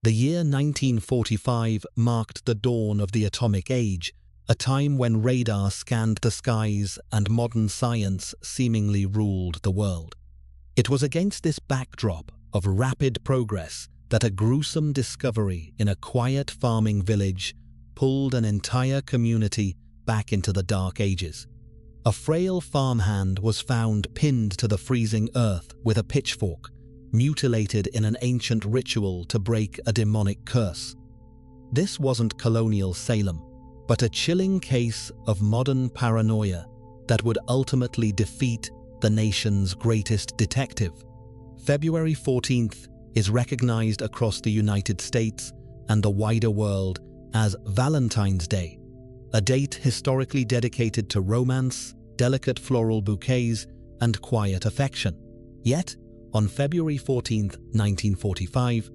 The year 1945 marked the dawn of the atomic age, a time when radar scanned the skies and modern science seemingly ruled the world. It was against this backdrop of rapid progress that a gruesome discovery in a quiet farming village pulled an entire community back into the dark ages. A frail farmhand was found pinned to the freezing earth with a pitchfork, mutilated in an ancient ritual to break a demonic curse. This wasn't colonial Salem, but a chilling case of modern paranoia that would ultimately defeat the nation's greatest detective. February 14th is recognized across the United States and the wider world as Valentine's Day, a date historically dedicated to romance, delicate floral bouquets, and quiet affection. Yet, on February 14, 1945,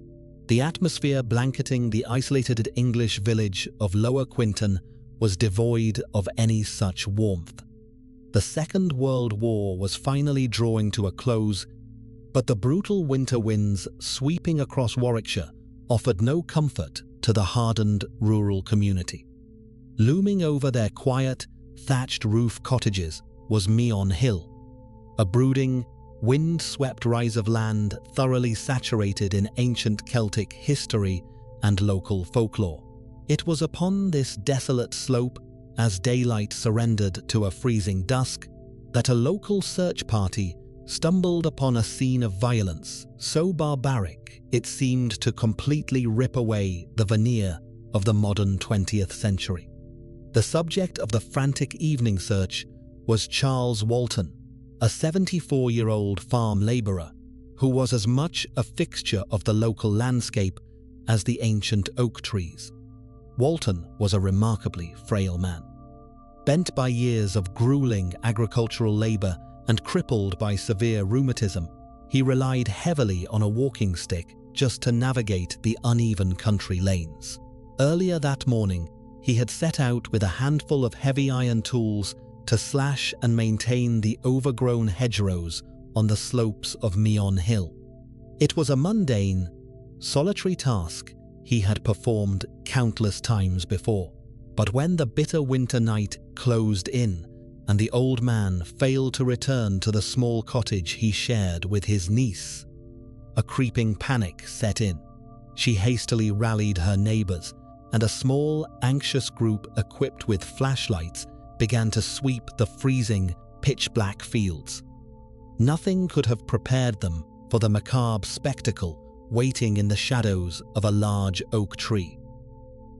the atmosphere blanketing the isolated English village of Lower Quinton was devoid of any such warmth. The Second World War was finally drawing to a close, but the brutal winter winds sweeping across Warwickshire offered no comfort to the hardened rural community. Looming over their quiet, thatched roof cottages was Meon Hill, a brooding, wind-swept rise of land thoroughly saturated in ancient Celtic history and local folklore. It was upon this desolate slope, as daylight surrendered to a freezing dusk, that a local search party stumbled upon a scene of violence so barbaric it seemed to completely rip away the veneer of the modern 20th century. The subject of the frantic evening search was Charles Walton, a 74-year-old farm labourer who was as much a fixture of the local landscape as the ancient oak trees. Walton was a remarkably frail man. Bent by years of grueling agricultural labour and crippled by severe rheumatism, he relied heavily on a walking stick just to navigate the uneven country lanes. Earlier that morning, he had set out with a handful of heavy iron tools to slash and maintain the overgrown hedgerows on the slopes of Meon Hill. It was a mundane, solitary task he had performed countless times before, but when the bitter winter night closed in and the old man failed to return to the small cottage he shared with his niece, a creeping panic set in. She hastily rallied her neighbours, and a small, anxious group equipped with flashlights began to sweep the freezing, pitch-black fields. Nothing could have prepared them for the macabre spectacle waiting in the shadows of a large oak tree.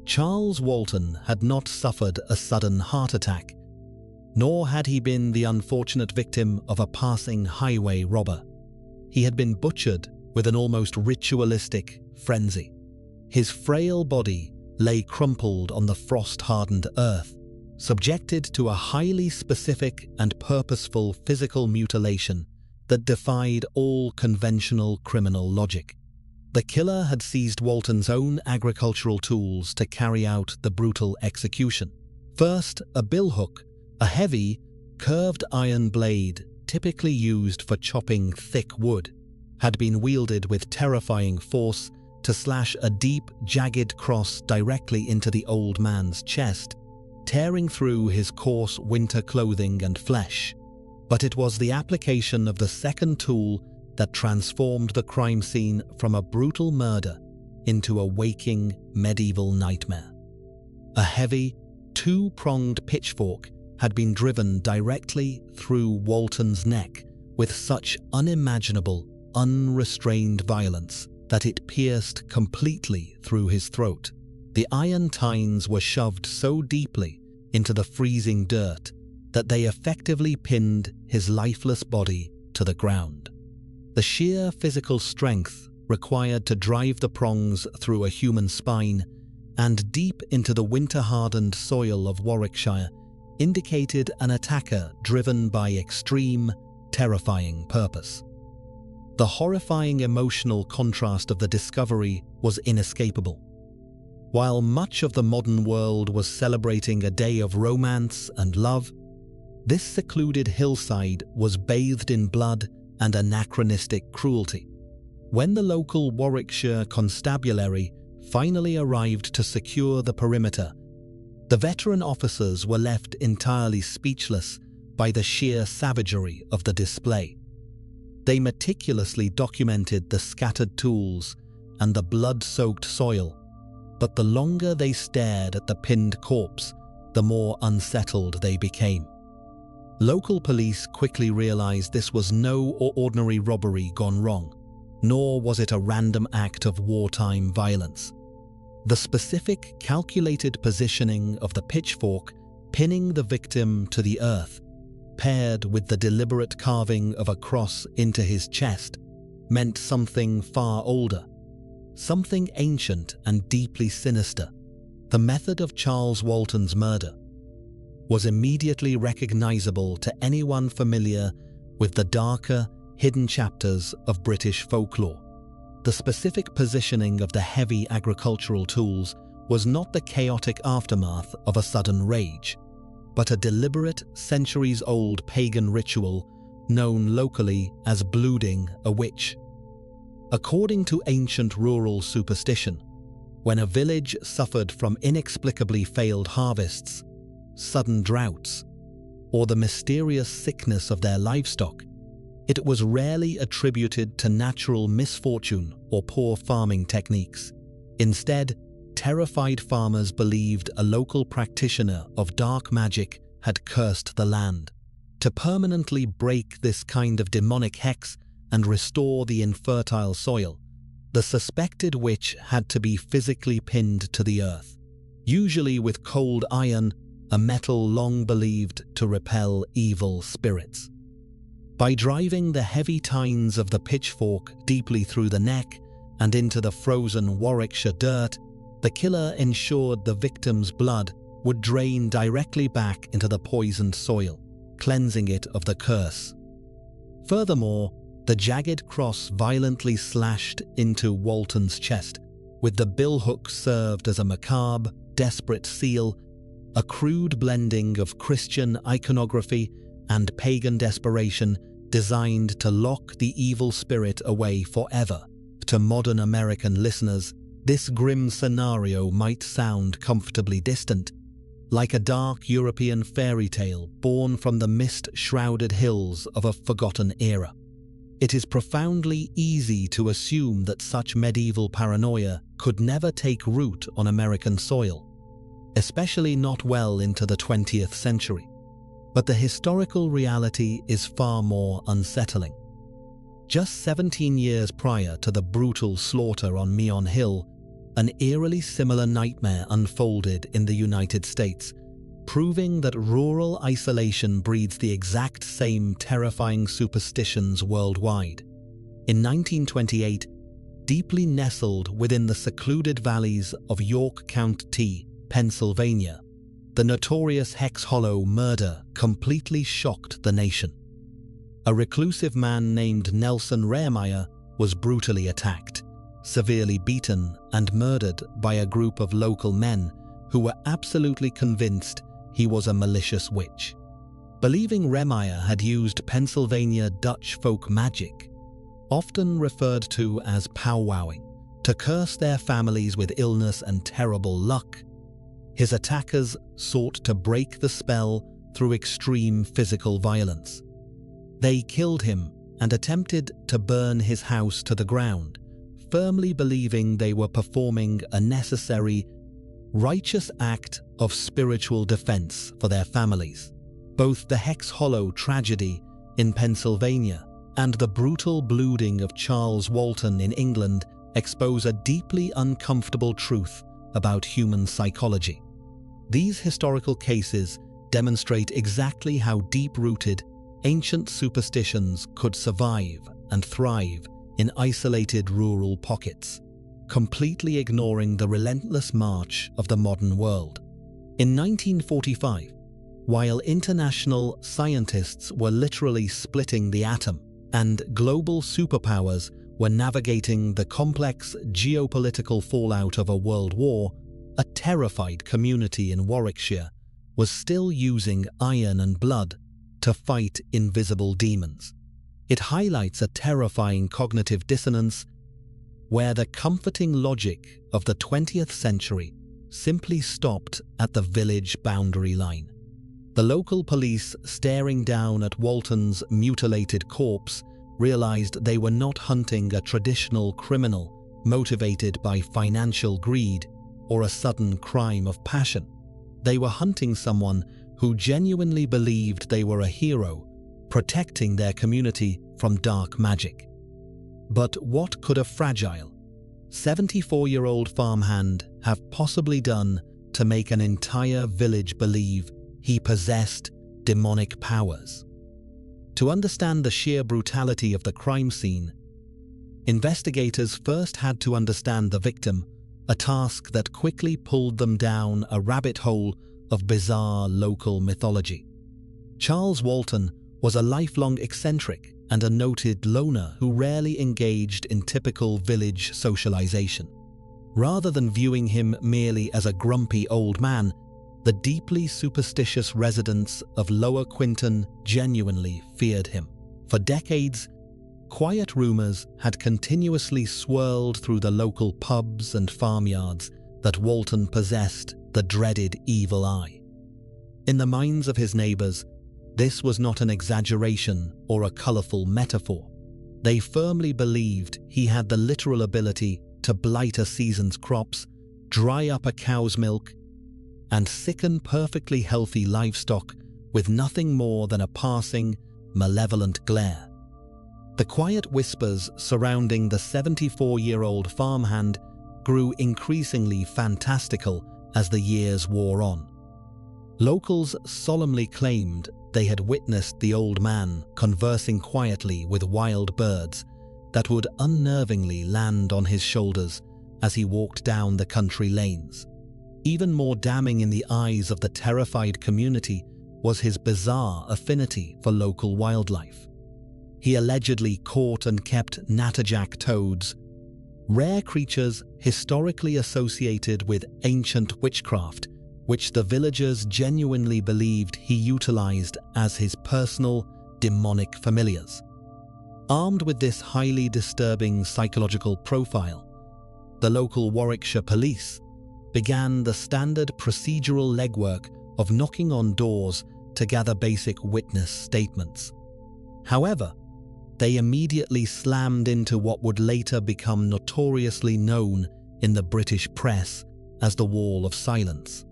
Charles Walton had not suffered a sudden heart attack, nor had he been the unfortunate victim of a passing highway robber. He had been butchered with an almost ritualistic frenzy. His frail body lay crumpled on the frost-hardened earth, subjected to a highly specific and purposeful physical mutilation that defied all conventional criminal logic. The killer had seized Walton's own agricultural tools to carry out the brutal execution. First, a billhook, a heavy, curved iron blade typically used for chopping thick wood, had been wielded with terrifying force to slash a deep, jagged cross directly into the old man's chest, tearing through his coarse winter clothing and flesh. But it was the application of the second tool that transformed the crime scene from a brutal murder into a waking medieval nightmare. A heavy, two-pronged pitchfork had been driven directly through Walton's neck with such unimaginable, unrestrained violence that it pierced completely through his throat. The iron tines were shoved so deeply into the freezing dirt that they effectively pinned his lifeless body to the ground. The sheer physical strength required to drive the prongs through a human spine and deep into the winter-hardened soil of Warwickshire indicated an attacker driven by extreme, terrifying purpose. The horrifying emotional contrast of the discovery was inescapable. While much of the modern world was celebrating a day of romance and love, this secluded hillside was bathed in blood and anachronistic cruelty. When the local Warwickshire constabulary finally arrived to secure the perimeter, the veteran officers were left entirely speechless by the sheer savagery of the display. They meticulously documented the scattered tools and the blood-soaked soil, but the longer they stared at the pinned corpse, the more unsettled they became. Local police quickly realized this was no ordinary robbery gone wrong, nor was it a random act of wartime violence. The specific, calculated positioning of the pitchfork pinning the victim to the earth, paired with the deliberate carving of a cross into his chest, meant something far older, something ancient and deeply sinister. The method of Charles Walton's murder was immediately recognizable to anyone familiar with the darker, hidden chapters of British folklore. The specific positioning of the heavy agricultural tools was not the chaotic aftermath of a sudden rage, but a deliberate, centuries-old pagan ritual known locally as blooding a witch. According to ancient rural superstition, when a village suffered from inexplicably failed harvests, sudden droughts, or the mysterious sickness of their livestock, it was rarely attributed to natural misfortune or poor farming techniques. Instead, terrified farmers believed a local practitioner of dark magic had cursed the land. To permanently break this kind of demonic hex and restore the infertile soil, the suspected witch had to be physically pinned to the earth, usually with cold iron, a metal long believed to repel evil spirits. By driving the heavy tines of the pitchfork deeply through the neck and into the frozen Warwickshire dirt, the killer ensured the victim's blood would drain directly back into the poisoned soil, cleansing it of the curse. Furthermore, the jagged cross violently slashed into Walton's chest, with the billhook served as a macabre, desperate seal, a crude blending of Christian iconography and pagan desperation designed to lock the evil spirit away forever. To modern American listeners, this grim scenario might sound comfortably distant, like a dark European fairy tale born from the mist-shrouded hills of a forgotten era. It is profoundly easy to assume that such medieval paranoia could never take root on American soil, especially not well into the 20th century. But the historical reality is far more unsettling. Just 17 years prior to the brutal slaughter on Meon Hill, an eerily similar nightmare unfolded in the United States, proving that rural isolation breeds the exact same terrifying superstitions worldwide. In 1928, deeply nestled within the secluded valleys of York County, Pennsylvania, the notorious Hex Hollow murder completely shocked the nation. A reclusive man named Nelson Rehrmeyer was brutally attacked, severely beaten and murdered by a group of local men who were absolutely convinced he was a malicious witch. Believing Rehrmeyer had used Pennsylvania Dutch folk magic, often referred to as powwowing, to curse their families with illness and terrible luck, his attackers sought to break the spell through extreme physical violence. They killed him and attempted to burn his house to the ground, firmly believing they were performing a necessary, righteous act of spiritual defense for their families. Both the Hex Hollow tragedy in Pennsylvania and the brutal blooding of Charles Walton in England expose a deeply uncomfortable truth about human psychology. These historical cases demonstrate exactly how deep-rooted ancient superstitions could survive and thrive in isolated rural pockets, completely ignoring the relentless march of the modern world. In 1945, while international scientists were literally splitting the atom and global superpowers were navigating the complex geopolitical fallout of a world war, a terrified community in Warwickshire was still using iron and blood to fight invisible demons. It highlights a terrifying cognitive dissonance. where the comforting logic of the 20th century simply stopped at the village boundary line. The local police, staring down at Walton's mutilated corpse, realized they were not hunting a traditional criminal motivated by financial greed or a sudden crime of passion. They were hunting someone who genuinely believed they were a hero, protecting their community from dark magic. But what could a fragile, 74-year-old farmhand have possibly done to make an entire village believe he possessed demonic powers? To understand the sheer brutality of the crime scene, investigators first had to understand the victim, a task that quickly pulled them down a rabbit hole of bizarre local mythology. Charles Walton was a lifelong eccentric and a noted loner who rarely engaged in typical village socialization. Rather than viewing him merely as a grumpy old man, the deeply superstitious residents of Lower Quinton genuinely feared him. For decades, quiet rumors had continuously swirled through the local pubs and farmyards that Walton possessed the dreaded evil eye. In the minds of his neighbors, this was not an exaggeration or a colorful metaphor. They firmly believed he had the literal ability to blight a season's crops, dry up a cow's milk, and sicken perfectly healthy livestock with nothing more than a passing, malevolent glare. The quiet whispers surrounding the 74-year-old farmhand grew increasingly fantastical as the years wore on. Locals solemnly claimed they had witnessed the old man conversing quietly with wild birds that would unnervingly land on his shoulders as he walked down the country lanes. Even more damning in the eyes of the terrified community was his bizarre affinity for local wildlife. He allegedly caught and kept natterjack toads, rare creatures historically associated with ancient witchcraft, which the villagers genuinely believed he utilized as his personal demonic familiars. Armed with this highly disturbing psychological profile, the local Warwickshire police began the standard procedural legwork of knocking on doors to gather basic witness statements. However, they immediately slammed into what would later become notoriously known in the British press as the Wall of Silence.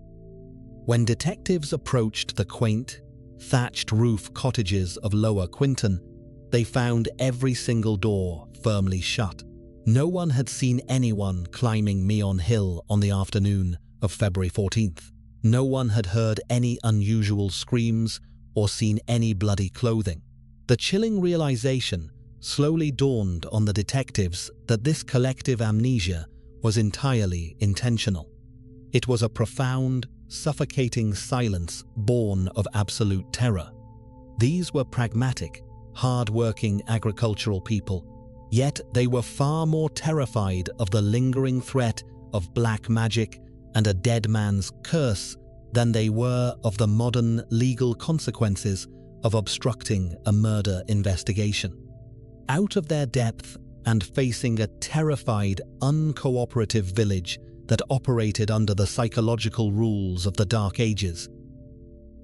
When detectives approached the quaint, thatched roof cottages of Lower Quinton, they found every single door firmly shut. No one had seen anyone climbing Meon Hill on the afternoon of February 14th. No one had heard any unusual screams or seen any bloody clothing. The chilling realization slowly dawned on the detectives that this collective amnesia was entirely intentional. It was a profound, suffocating silence born of absolute terror. These were pragmatic, hard-working agricultural people, yet they were far more terrified of the lingering threat of black magic and a dead man's curse than they were of the modern legal consequences of obstructing a murder investigation. Out of their depth and facing a terrified, uncooperative village that operated under the psychological rules of the Dark Ages,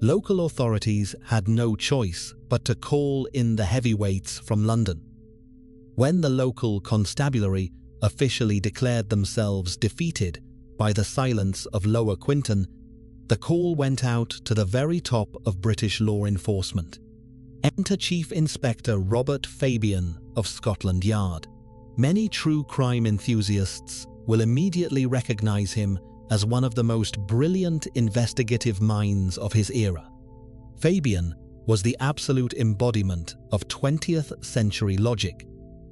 local authorities had no choice but to call in the heavyweights from London. When the local constabulary officially declared themselves defeated by the silence of Lower Quinton, the call went out to the very top of British law enforcement. Enter Chief Inspector Robert Fabian of Scotland Yard. Many true crime enthusiasts will immediately recognize him as one of the most brilliant investigative minds of his era. Fabian was the absolute embodiment of 20th century logic,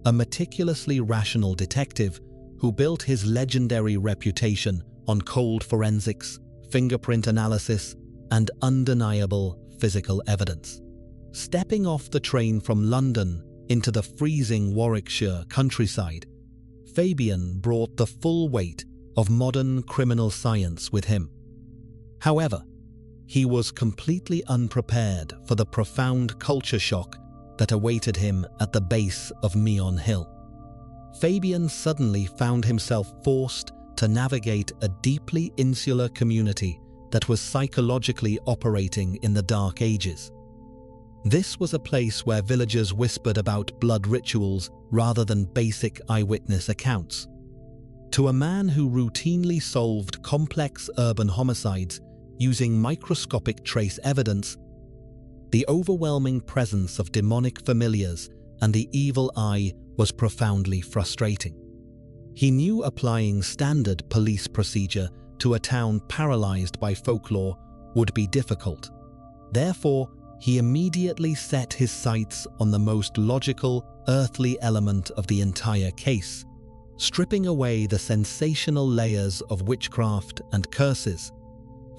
a meticulously rational detective who built his legendary reputation on cold forensics, fingerprint analysis, and undeniable physical evidence. Stepping off the train from London into the freezing Warwickshire countryside, Fabian brought the full weight of modern criminal science with him. However, he was completely unprepared for the profound culture shock that awaited him at the base of Meon Hill. Fabian suddenly found himself forced to navigate a deeply insular community that was psychologically operating in the Dark Ages. This was a place where villagers whispered about blood rituals rather than basic eyewitness accounts. To a man who routinely solved complex urban homicides using microscopic trace evidence, the overwhelming presence of demonic familiars and the evil eye was profoundly frustrating. He knew applying standard police procedure to a town paralyzed by folklore would be difficult. Therefore, he immediately set his sights on the most logical, earthly element of the entire case, stripping away the sensational layers of witchcraft and curses.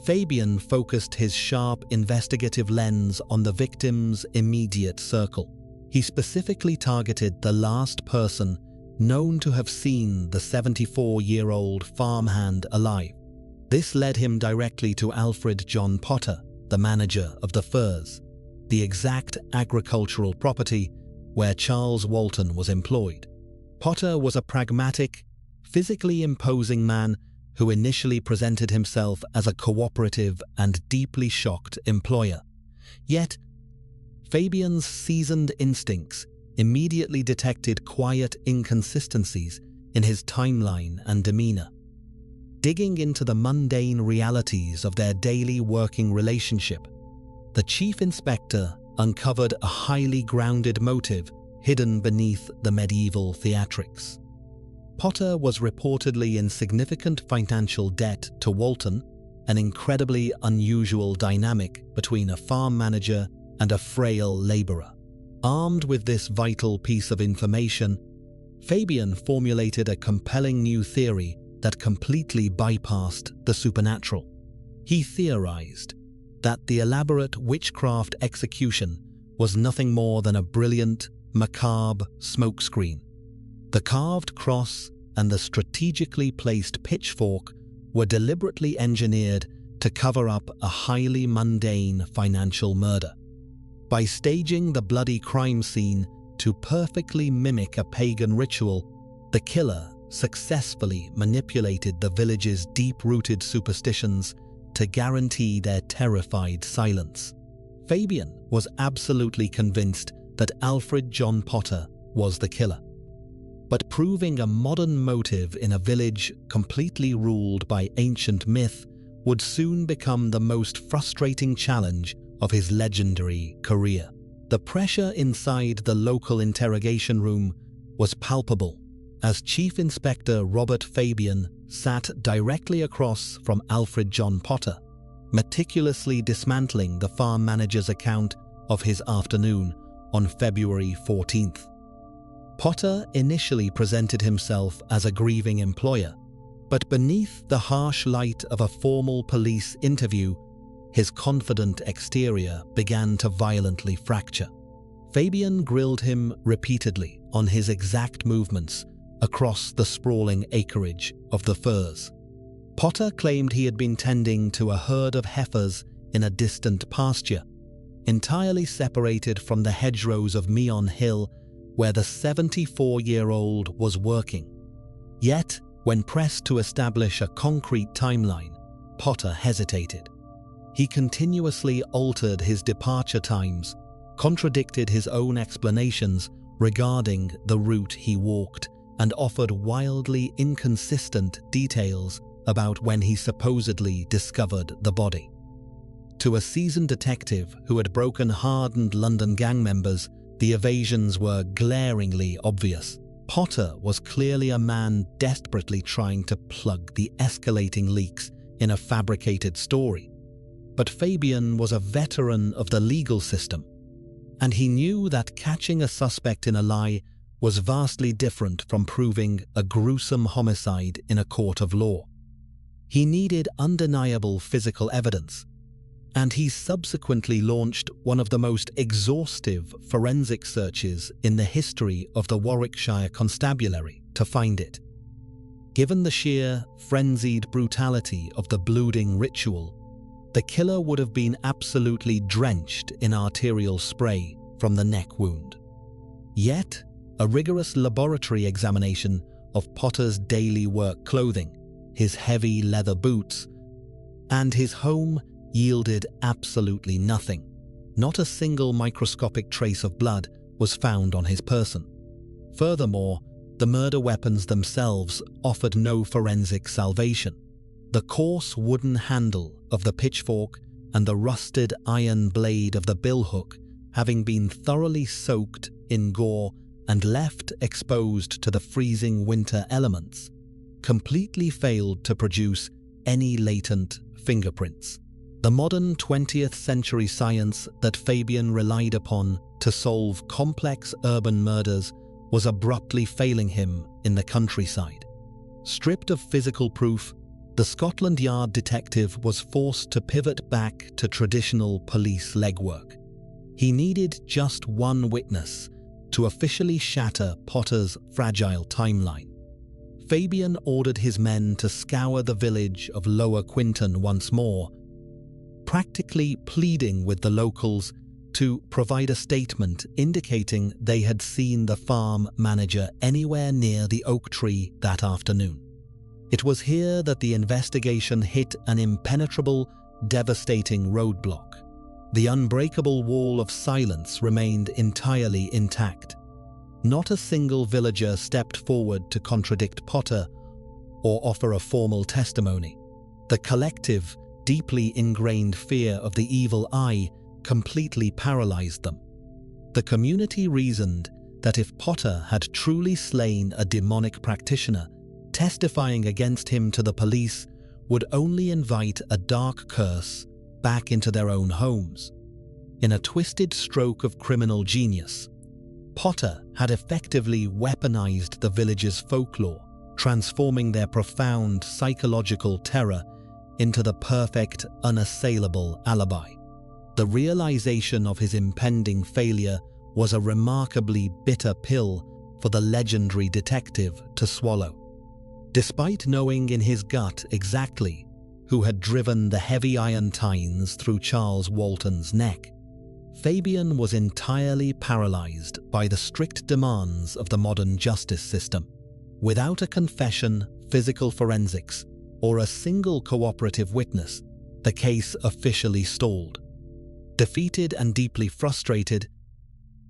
Fabian focused his sharp investigative lens on the victim's immediate circle. He specifically targeted the last person known to have seen the 74-year-old farmhand alive. This led him directly to Alfred John Potter, the manager of the Firs, the exact agricultural property where Charles Walton was employed. Potter was a pragmatic, physically imposing man who initially presented himself as a cooperative and deeply shocked employer. Yet, Fabian's seasoned instincts immediately detected quiet inconsistencies in his timeline and demeanor. Digging into the mundane realities of their daily working relationship, the chief inspector uncovered a highly grounded motive hidden beneath the medieval theatrics. Potter was reportedly in significant financial debt to Walton, an incredibly unusual dynamic between a farm manager and a frail laborer. Armed with this vital piece of information, Fabian formulated a compelling new theory that completely bypassed the supernatural. He theorized that the elaborate witchcraft execution was nothing more than a brilliant, macabre smokescreen. The carved cross and the strategically placed pitchfork were deliberately engineered to cover up a highly mundane financial murder. By staging the bloody crime scene to perfectly mimic a pagan ritual, the killer successfully manipulated the village's deep-rooted superstitions to guarantee their terrified silence. Fabian was absolutely convinced that Alfred John Potter was the killer. But proving a modern motive in a village completely ruled by ancient myth would soon become the most frustrating challenge of his legendary career. The pressure inside the local interrogation room was palpable, as Chief Inspector Robert Fabian sat directly across from Alfred John Potter, meticulously dismantling the farm manager's account of his afternoon on February 14th. Potter initially presented himself as a grieving employer, but beneath the harsh light of a formal police interview, his confident exterior began to violently fracture. Fabian grilled him repeatedly on his exact movements across the sprawling acreage of the Firs. Potter claimed he had been tending to a herd of heifers in a distant pasture, entirely separated from the hedgerows of Meon Hill, where the 74-year-old was working. Yet, when pressed to establish a concrete timeline, Potter hesitated. He continuously altered his departure times, contradicted his own explanations regarding the route he walked, and offered wildly inconsistent details about when he supposedly discovered the body. To a seasoned detective who had broken hardened London gang members, the evasions were glaringly obvious. Potter was clearly a man desperately trying to plug the escalating leaks in a fabricated story. But Fabian was a veteran of the legal system, and he knew that catching a suspect in a lie was vastly different from proving a gruesome homicide in a court of law. He needed undeniable physical evidence, and he subsequently launched one of the most exhaustive forensic searches in the history of the Warwickshire Constabulary to find it. Given the sheer, frenzied brutality of the blooding ritual, the killer would have been absolutely drenched in arterial spray from the neck wound. Yet, A rigorous laboratory examination of Potter's daily work clothing, his heavy leather boots, and his home yielded absolutely nothing. Not a single microscopic trace of blood was found on his person. Furthermore, the murder weapons themselves offered no forensic salvation. The coarse wooden handle of the pitchfork and the rusted iron blade of the billhook, having been thoroughly soaked in gore and left exposed to the freezing winter elements, completely failed to produce any latent fingerprints. The modern 20th century science that Fabian relied upon to solve complex urban murders was abruptly failing him in the countryside. Stripped of physical proof, the Scotland Yard detective was forced to pivot back to traditional police legwork. He needed just one witness to officially shatter Potter's fragile timeline. Fabian ordered his men to scour the village of Lower Quinton once more, practically pleading with the locals to provide a statement indicating they had seen the farm manager anywhere near the oak tree that afternoon. It was here that the investigation hit an impenetrable, devastating roadblock. The unbreakable wall of silence remained entirely intact. Not a single villager stepped forward to contradict Potter or offer a formal testimony. The collective, deeply ingrained fear of the evil eye completely paralyzed them. The community reasoned that if Potter had truly slain a demonic practitioner, testifying against him to the police would only invite a dark curse back into their own homes. In a twisted stroke of criminal genius, Potter had effectively weaponized the village's folklore, transforming their profound psychological terror into the perfect, unassailable alibi. The realization of his impending failure was a remarkably bitter pill for the legendary detective to swallow. Despite knowing in his gut exactly who had driven the heavy iron tines through Charles Walton's neck, Fabian was entirely paralyzed by the strict demands of the modern justice system. Without a confession, physical forensics, or a single cooperative witness, the case officially stalled. Defeated and deeply frustrated,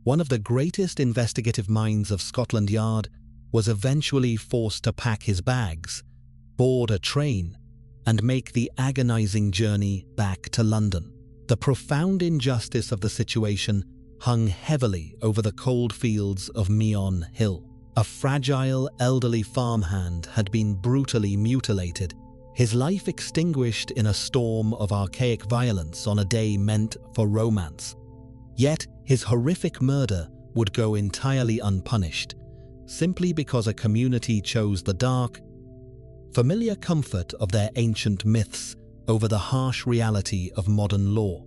one of the greatest investigative minds of Scotland Yard was eventually forced to pack his bags, board a train, and make the agonizing journey back to London. The profound injustice of the situation hung heavily over the cold fields of Meon Hill. A fragile, elderly farmhand had been brutally mutilated, his life extinguished in a storm of archaic violence on a day meant for romance. Yet his horrific murder would go entirely unpunished, simply because a community chose the dark, familiar comfort of their ancient myths over the harsh reality of modern law.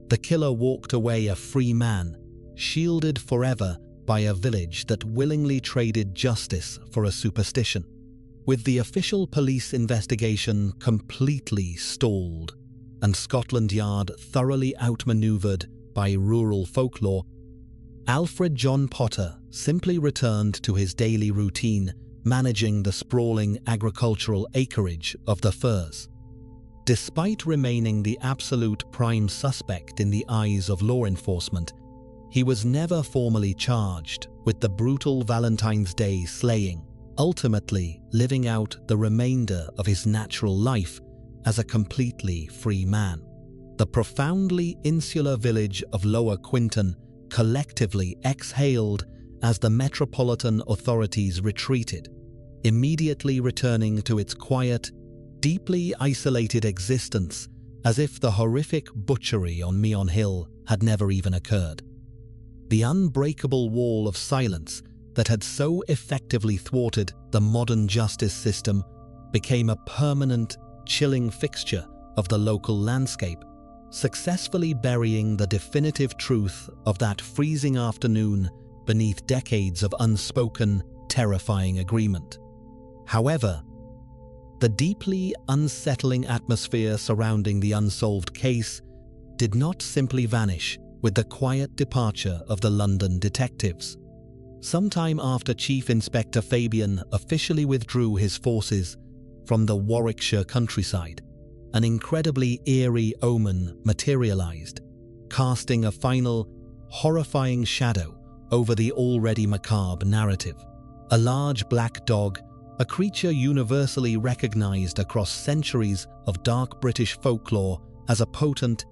The killer walked away a free man, shielded forever by a village that willingly traded justice for a superstition. With the official police investigation completely stalled and Scotland Yard thoroughly outmaneuvered by rural folklore, Alfred John Potter simply returned to his daily routine, managing the sprawling agricultural acreage of the Firs. Despite remaining the absolute prime suspect in the eyes of law enforcement, he was never formally charged with the brutal Valentine's Day slaying, ultimately living out the remainder of his natural life as a completely free man. The profoundly insular village of Lower Quinton collectively exhaled as the metropolitan authorities retreated, immediately returning to its quiet, deeply isolated existence as if the horrific butchery on Meon Hill had never even occurred. The unbreakable wall of silence that had so effectively thwarted the modern justice system became a permanent, chilling fixture of the local landscape, successfully burying the definitive truth of that freezing afternoon beneath decades of unspoken, terrifying agreement. However, the deeply unsettling atmosphere surrounding the unsolved case did not simply vanish with the quiet departure of the London detectives. Sometime after Chief Inspector Fabian officially withdrew his forces from the Warwickshire countryside, an incredibly eerie omen materialized, casting a final, horrifying shadow over the already macabre narrative. A large black dog, a creature universally recognized across centuries of dark British folklore as a potent,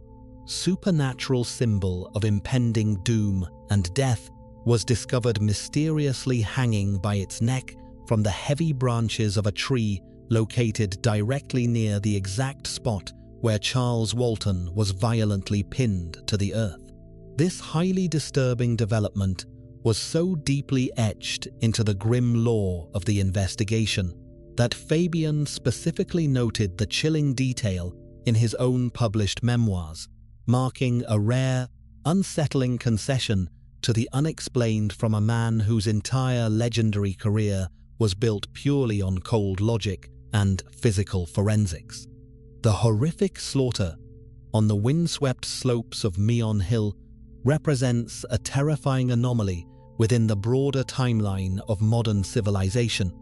supernatural symbol of impending doom and death, was discovered mysteriously hanging by its neck from the heavy branches of a tree located directly near the exact spot where Charles Walton was violently pinned to the earth. This highly disturbing development was so deeply etched into the grim lore of the investigation that Fabian specifically noted the chilling detail in his own published memoirs, marking a rare, unsettling concession to the unexplained from a man whose entire legendary career was built purely on cold logic and physical forensics. The horrific slaughter on the windswept slopes of Meon Hill represents a terrifying anomaly within the broader timeline of modern civilization,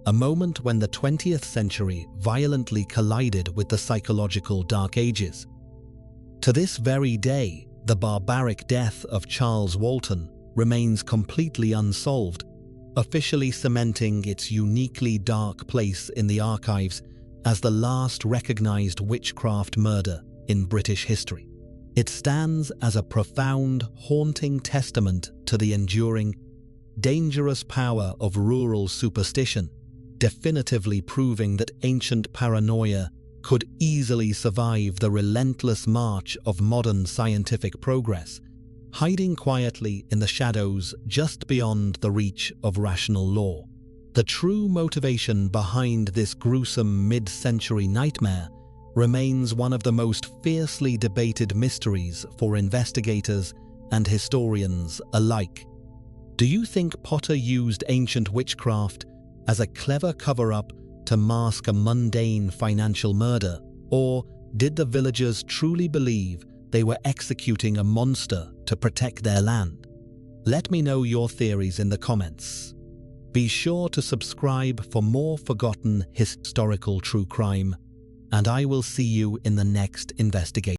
a moment when the 20th century violently collided with the psychological Dark Ages. To this very day, the barbaric death of Charles Walton remains completely unsolved, officially cementing its uniquely dark place in the archives as the last recognized witchcraft murder in British history. It stands as a profound, haunting testament to the enduring, dangerous power of rural superstition, definitively proving that ancient paranoia could easily survive the relentless march of modern scientific progress, hiding quietly in the shadows just beyond the reach of rational law. The true motivation behind this gruesome mid-century nightmare remains one of the most fiercely debated mysteries for investigators and historians alike. Do you think Potter used ancient witchcraft as a clever cover-up to mask a mundane financial murder, or did the villagers truly believe they were executing a monster to protect their land? Let me know your theories in the comments. Be sure to subscribe for more forgotten historical true crime, and I will see you in the next investigation.